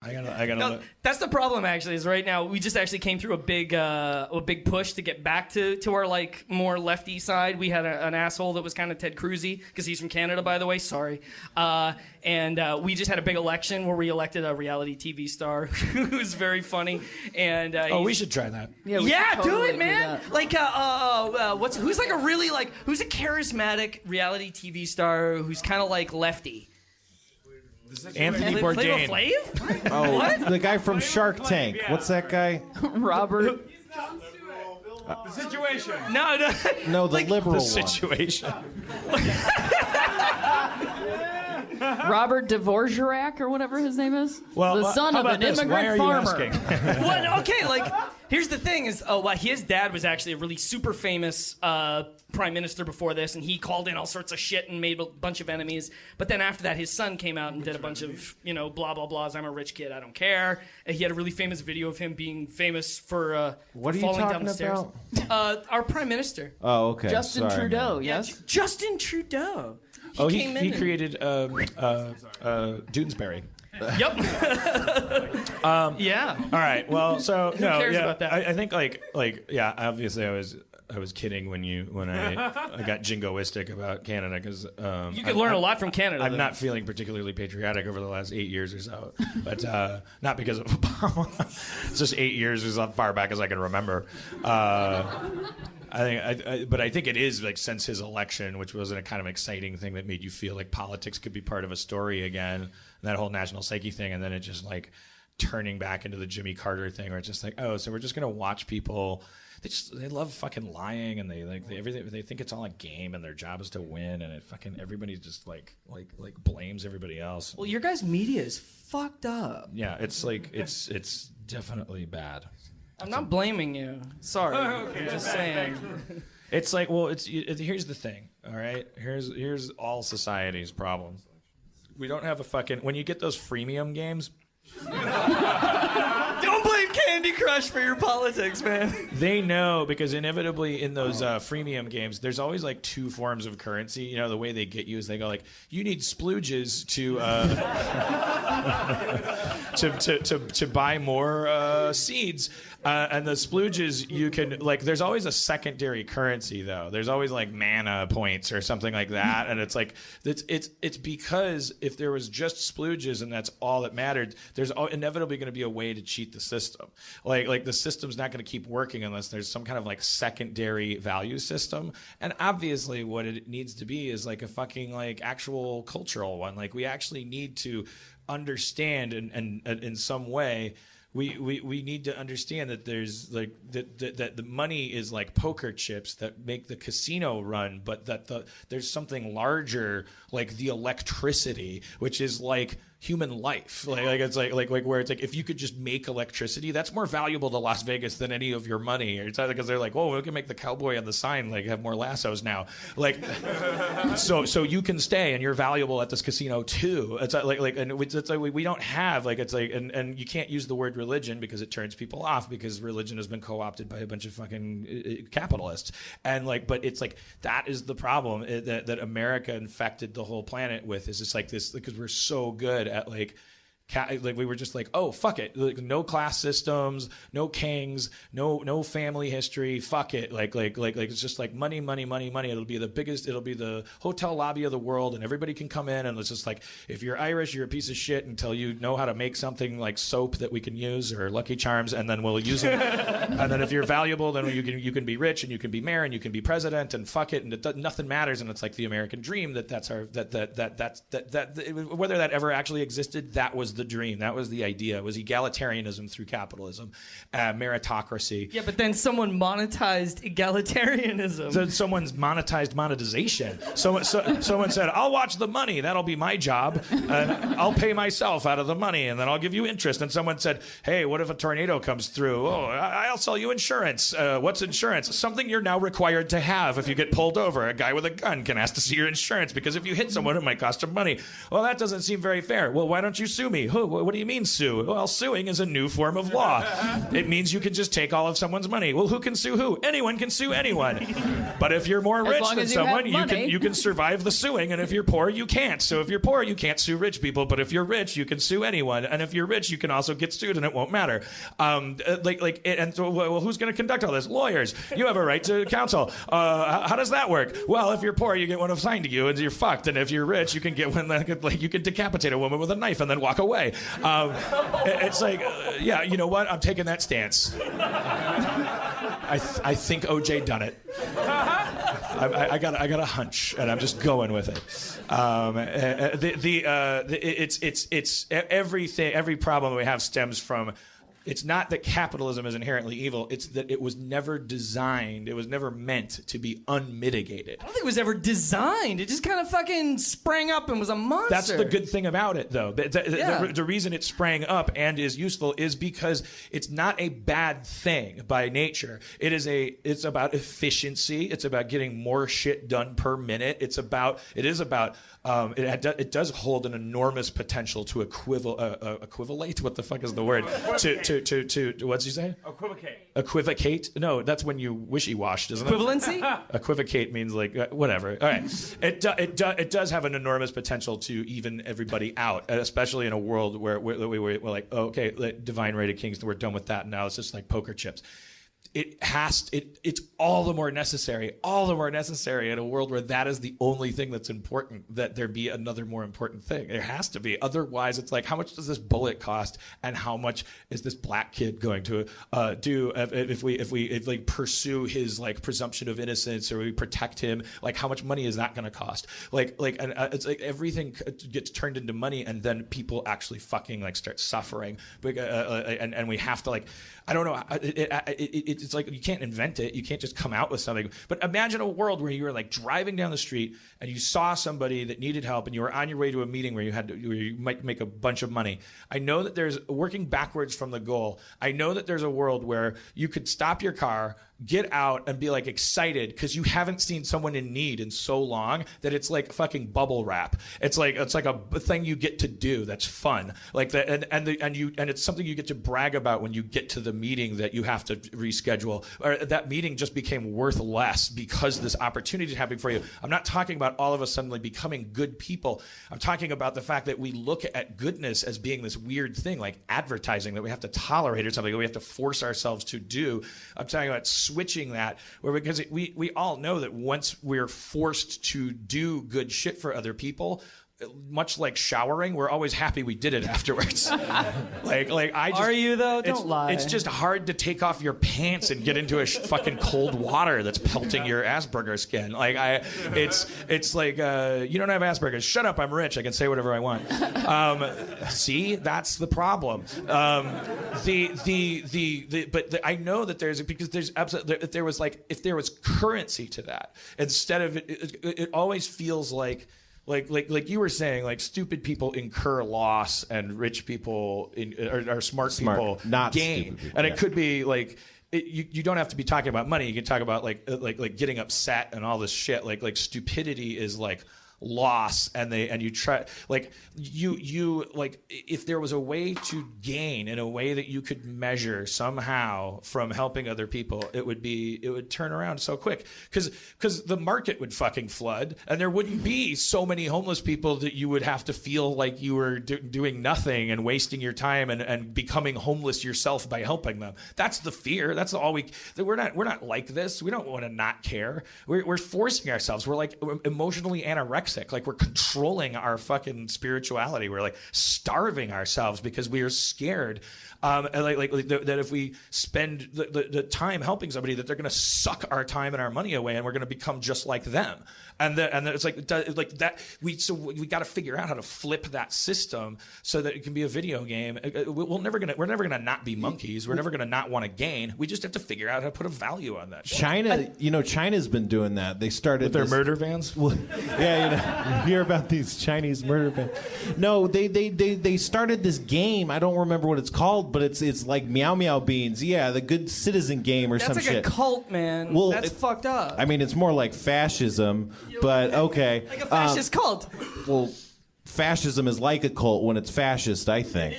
I gotta. No, that's the problem. Actually, is right now we just actually came through a big push to get back to our like more lefty side. We had an asshole that was kind of Ted Cruz-y because he's from Canada, by the way. Sorry, and we just had a big election where we elected a reality TV star who's very funny. And we should try that. Yeah, totally do it, man. Like, who's like a really like who's a charismatic reality TV star who's kind of like lefty. Anthony Bourdain. Flav? Oh, What? the guy from Shark Tank. What's that guy? Robert. The Situation. No. No, the liberal The one. Situation. Robert Dvorak or whatever his name is. Well, the son how of about an this? immigrant Why are you farmer. asking? What? Okay, like here's the thing: is his dad was actually a really super famous prime minister before this, and he called in all sorts of shit and made a bunch of enemies. But then after that, his son came out and did a bunch of blah blah blahs. I'm a rich kid. I don't care. And he had a really famous video of him being famous for What are you falling down talking the stairs. about? Our prime minister, Oh, okay. Justin Sorry, Trudeau, man. yes? Justin Trudeau. He came in and- created Doonesbury. Yep. Yeah. All right. Well, so Who cares about that? I think yeah. Obviously, I was kidding when I got jingoistic about Canada because You could learn a lot from Canada. I'm though. not feeling particularly patriotic over the last 8 years or so, but not because of Obama. It's just 8 years as far back as I can remember. But I think it is like since his election, which was a kind of exciting thing that made you feel like politics could be part of a story again, and that whole national psyche thing, and then it just like turning back into the Jimmy Carter thing, where it's just like, oh, so we're just gonna watch people. They love fucking lying, and they think it's all a game, and their job is to win, and everybody just like blames everybody else. Well, your guys' media is fucked up. Yeah, it's like it's definitely bad. I'm not blaming you. Sorry. Okay, I'm just saying. It's like, well, here's the thing, all right? Here's all society's problem. We don't have when you get those freemium games, Don't blame Candy Crush for your politics, man. they know because inevitably in those freemium games, there's always like two forms of currency. You know, the way they get you is they go like, you need splooges to buy more seeds. And the splooges, you can like. There's always a secondary currency though. There's always like mana points or something like that. And it's like it's because if there was just splooges and that's all that mattered, there's inevitably going to be a way to cheat the system. Like the system's not going to keep working unless there's some kind of like secondary value system. And obviously, what it needs to be is like a fucking like actual cultural one. Like we actually need to understand and in some way. We need to understand that there's like that the money is like poker chips that make the casino run, but that there's something larger like the electricity, which is like human life. Like it's like where it's like if you could just make electricity, that's more valuable to Las Vegas than any of your money. It's because they're like, oh, we can make the cowboy on the sign like have more lassos now. Like so you can stay and you're valuable at this casino too. It's like and it's like we don't have like it's like and you can't use the word religion because it turns people off because religion has been co-opted by a bunch of fucking capitalists. And like but it's like that is the problem that America infected the whole planet with is just like this because we're so good at like we were just like, oh fuck it, like, no class systems, no kings, no family history, fuck it, like it's just like money. It'll be the biggest, it'll be the hotel lobby of the world, and everybody can come in, and it's just like if you're Irish, you're a piece of shit until you know how to make something like soap that we can use or Lucky Charms, and then we'll use it. And then if you're valuable, then you can be rich and you can be mayor and you can be president and fuck it, and nothing matters, and it's like the American dream that's our whether that ever actually existed, that was the dream. That was the idea. It was egalitarianism through capitalism, meritocracy. Yeah, but then someone monetized egalitarianism. So someone's monetized monetization. Someone said, I'll watch the money. That'll be my job. And I'll pay myself out of the money, and then I'll give you interest. And someone said, hey, what if a tornado comes through? Oh, I'll sell you insurance. What's insurance? Something you're now required to have if you get pulled over. A guy with a gun can ask to see your insurance because if you hit someone, it might cost him money. Well, that doesn't seem very fair. Well, why don't you sue me? Oh, what do you mean sue? Well, suing is a new form of law. It means you can just take all of someone's money. Well, who can sue who? Anyone can sue anyone. But if you're more rich than someone, you can survive the suing, and if you're poor, you can't. So if you're poor, you can't sue rich people, but if you're rich, you can sue anyone. And if you're rich, you can also get sued, and it won't matter. And so, well, who's going to conduct all this? Lawyers. You have a right to counsel. How does that work? Well, if you're poor, you get one assigned to you, and you're fucked. And if you're rich, you can get one that you can decapitate a woman with a knife and then walk away. It's like, yeah, you know what? I'm taking that stance. I think OJ done it. I got a hunch, and I'm just going with it. It's everything. Every problem we have stems from. It's not that capitalism is inherently evil. It's that it was never designed. It was never meant to be unmitigated. I don't think it was ever designed. It just kind of fucking sprang up and was a monster. That's the good thing about it, though. The reason it sprang up and is useful is because it's not a bad thing by nature. It's about efficiency. It's about getting more shit done per minute. It does hold an enormous potential to equivalate. What the fuck is the word? To what'd you say? Equivocate. Equivocate? No, that's when you wishy-washed, isn't it? Equivalency? Equivocate means like whatever. All right, it does have an enormous potential to even everybody out, especially in a world where we're like, oh, okay, divine right of kings, we're done with that. Now it's just like poker chips. It's all the more necessary in a world where that is the only thing that's important, that there be another more important thing. There has to be. Otherwise, it's like, how much does this bullet cost, and how much is this black kid going to do if we pursue his like presumption of innocence, or we protect him? Like, how much money is that going to cost? It's like everything gets turned into money, and then people actually fucking like start suffering. And we have to like, I don't know. It's like you can't invent it. You can't just come out with something. But imagine a world where you were like driving down the street and you saw somebody that needed help, and you were on your way to a meeting where you might make a bunch of money. I know that there's, working backwards from the goal, I know that there's a world where you could stop your car, get out, and be like excited because you haven't seen someone in need in so long that it's like fucking bubble wrap. It's like a thing you get to do that's fun. Like that, and it's something you get to brag about when you get to the meeting that you have to reschedule, or that meeting just became worth less because this opportunity is happening for you. I'm not talking about all of us suddenly becoming good people. I'm talking about the fact that we look at goodness as being this weird thing, like advertising that we have to tolerate, or something that we have to force ourselves to do. I'm talking about switching that, because we all know that once we're forced to do good shit for other people, much like showering, we're always happy we did it afterwards. Are you though? Don't lie. It's just hard to take off your pants and get into a fucking cold water that's pelting your Asperger skin. It's like you don't have Asperger's. Shut up, I'm rich. I can say whatever I want. See, that's the problem. But I know that there's absolutely, if there was currency to that, instead of it always feels like you were saying, like stupid people incur loss and rich people or smart people not gain. People, and yeah. It could be like you don't have to be talking about money. You can talk about like getting upset and all this shit. Like stupidity is like loss, and you try like you like if there was a way to gain in a way that you could measure somehow from helping other people, it would turn around so quick, because the market would fucking flood, and there wouldn't be so many homeless people that you would have to feel like you were doing nothing and wasting your time and becoming homeless yourself by helping them. That's the fear. That's all we're not like this. We don't want to not care. We're forcing ourselves. We're like emotionally anorexic. Like we're controlling our fucking spirituality. We're like starving ourselves because we are scared that if we spend the time helping somebody, that they're going to suck our time and our money away, and we're going to become just like them. And it's like that. We got to figure out how to flip that system so that it can be a video game. We're never gonna not be monkeys. We're never gonna not want to gain. We just have to figure out how to put a value on that. China's been doing that. They started with their murder vans. Well, yeah, you hear about these Chinese murder vans. No, they started this game. I don't remember what it's called, but it's like Meow Meow Beans. Yeah, the Good Citizen game or some shit. That's like a cult, man. Well, that's fucked up. I mean, it's more like fascism, but okay. Like a fascist cult. Well, fascism is like a cult when it's fascist, I think.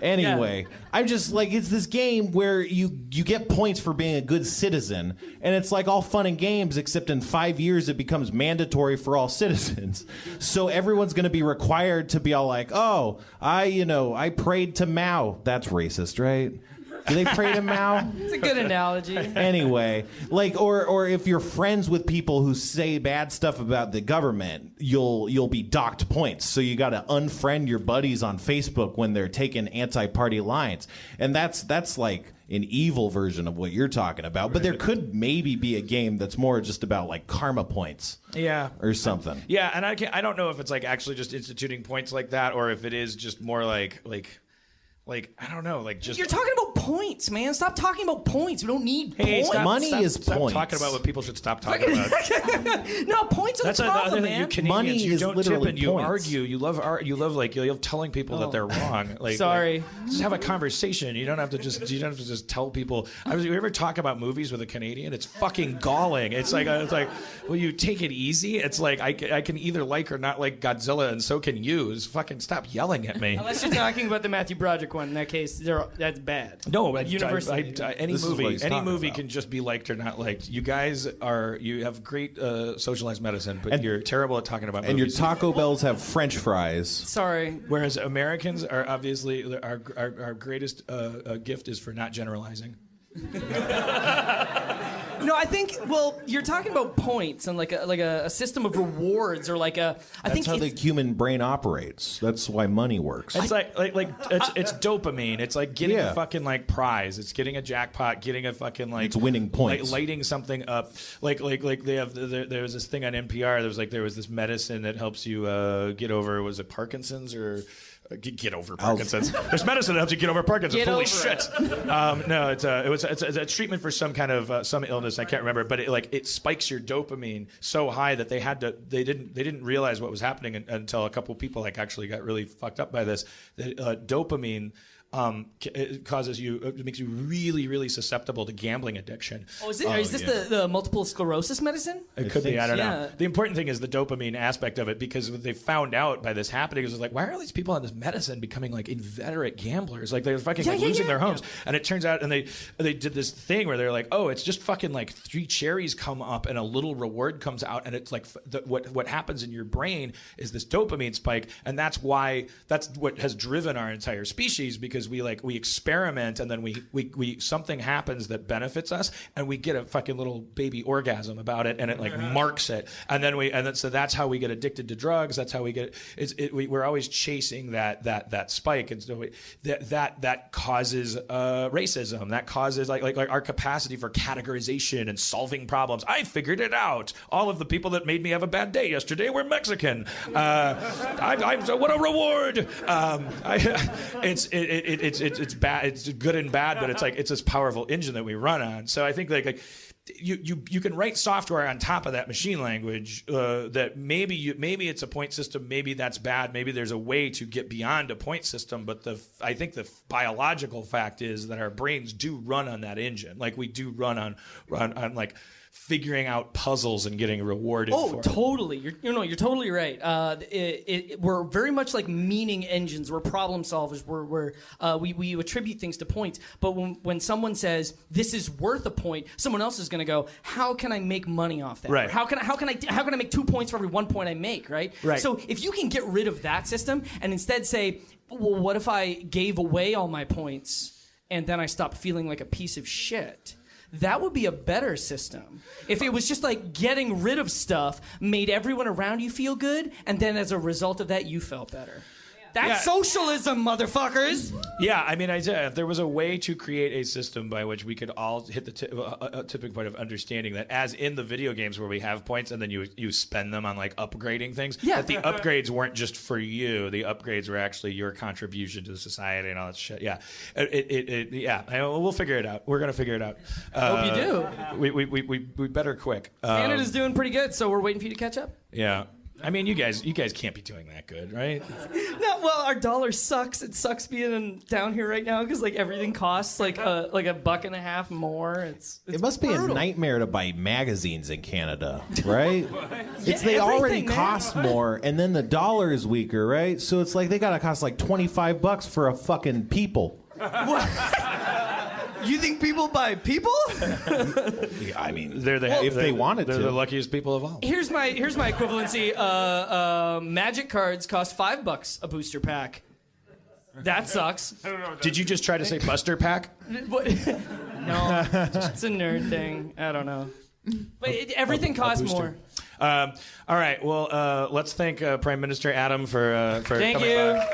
Anyway, I'm just like, it's this game where you get points for being a good citizen, and it's like all fun and games, except in 5 years it becomes mandatory for all citizens. So everyone's going to be required to be all like, oh, I prayed to Mao. That's racist, right? Do they pray to Mao? It's a good analogy. Anyway, like, or if you're friends with people who say bad stuff about the government, you'll be docked points. So you got to unfriend your buddies on Facebook when they're taking anti-party lines, and that's like an evil version of what you're talking about. But there could maybe be a game that's more just about like karma points, or something. Yeah, and I don't know if it's like actually just instituting points like that, or if it is just more like I don't know, like just. You're talking about points, man. Stop talking about points. We don't need points. Money is stop points. Talking about what people should stop talking about. No, points are That's the problem, another thing. man. You Canadians, Money you is don't tip literally and you points. argue. You love telling people that they're wrong. Like, Sorry. just have a conversation. You don't have to just tell people. You ever talk about movies with a Canadian? It's fucking galling. It's like will you take it easy? It's like I can either like or not like Godzilla, and so can you. Just fucking stop yelling at me. Unless you're talking about the Matthew Broderick one. In that case, that's bad. No, University. any This is what he's talking movie about. can just be liked or not liked. You guys you have great socialized medicine, but you're terrible at talking about And your movies. Taco Bells have French fries. Sorry. Whereas Americans are obviously our greatest gift is for not generalizing. No, I think. Well, you're talking about points and like a system of rewards, or like a. That's how the human brain operates. That's why money works. It's it's dopamine. It's like getting Yeah. a fucking like prize. It's getting a jackpot. Getting a fucking like. It's winning points. Lighting something up. Like they have. There was this thing on NPR. There was this medicine that helps you get over. Was it Parkinson's or? Get over Parkinson's. There's medicine that helps you get over Parkinson's. Get Holy over shit! No, it's a treatment for some kind of some illness. I can't remember, but it spikes your dopamine so high that they didn't realize what was happening until a couple people actually got really fucked up by this. Dopamine. It makes you really, really susceptible to gambling addiction. Oh, is this the multiple sclerosis medicine? It could be. I don't know. Yeah. The important thing is the dopamine aspect of it, because what they found out by this happening is like, why are all these people on this medicine becoming like inveterate gamblers? Like they're fucking losing their homes. And it turns out, and they did this thing where they're like, oh, it's just fucking like 3 cherries come up and a little reward comes out, and it's like what happens in your brain is this dopamine spike, and that's what has driven our entire species, because we experiment, and then we something happens that benefits us, and we get a fucking little baby orgasm about it, and it like marks it, and then so that's how we get addicted to drugs. That's how we get we're always chasing that spike, and so that causes racism. That causes like our capacity for categorization and solving problems. I figured it out. All of the people that made me have a bad day yesterday were Mexican. What a reward! It's bad. It's good and bad, but it's this powerful engine that we run on. So I think like you can write software on top of that machine language that maybe it's a point system. Maybe that's bad. Maybe there's a way to get beyond a point system. But I think the biological fact is that our brains do run on that engine. Like we do run on like figuring out puzzles and getting rewarded for it. Totally. You're totally right. We're very much like meaning engines. We're problem solvers. We attribute things to points. But when someone says this is worth a point, someone else is going to go, how can I make money off that? Right. How can I make 2 points for every 1 point I make? Right. Right. So if you can get rid of that system and instead say, well, what if I gave away all my points and then I stopped feeling like a piece of shit? That would be a better system. If it was just like getting rid of stuff made everyone around you feel good, and then as a result of that, you felt better. That's socialism, motherfuckers. Yeah, I mean, if there was a way to create a system by which we could all hit the tipping point of understanding that, as in the video games where we have points and then you spend them on like upgrading things, that the upgrades weren't just for you. The upgrades were actually your contribution to society and all that shit. Yeah, we'll figure it out. We're gonna figure it out. Hope you do. We better quick. Canada's doing pretty good, so we're waiting for you to catch up. Yeah. I mean, you guys can't be doing that good, right? No, well, our dollar sucks. It sucks being down here right now because like everything costs like $1.50 more. It's it must be brutal. a nightmare to buy magazines in Canada, right? It's they everything, already man. cost more, and then the dollar is weaker, right? So it's like they gotta cost like $25 for a fucking people. You think people buy people? I mean, if they wanted they're to. the luckiest people of all. Here's my equivalency. Magic cards cost $5 a booster pack. That sucks. Did you just try to say Buster Pack? No, it's a nerd thing. I don't know. But everything costs more. All right. Well, let's thank Prime Minister Adam for Thank coming you. by.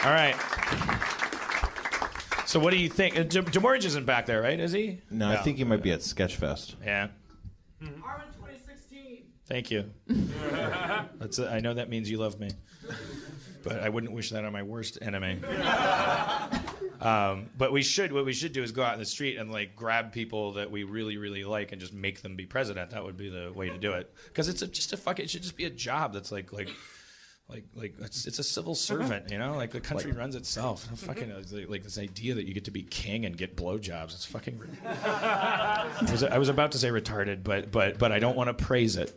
All right. So what do you think? Demorge isn't back there, right? Is he? No, I think he might be at Sketchfest. Yeah. Harmon 2016. Thank you. I know that means you love me, but I wouldn't wish that on my worst enemy. But what we should do is go out in the street and like grab people that we really, really like and just make them be president. That would be the way to do it. Because it should just be a job that's like it's a civil servant, you know? Like the country runs itself. Fucking like this idea that you get to be king and get blowjobs. It's fucking. I was about to say retarded, but I don't want to praise it.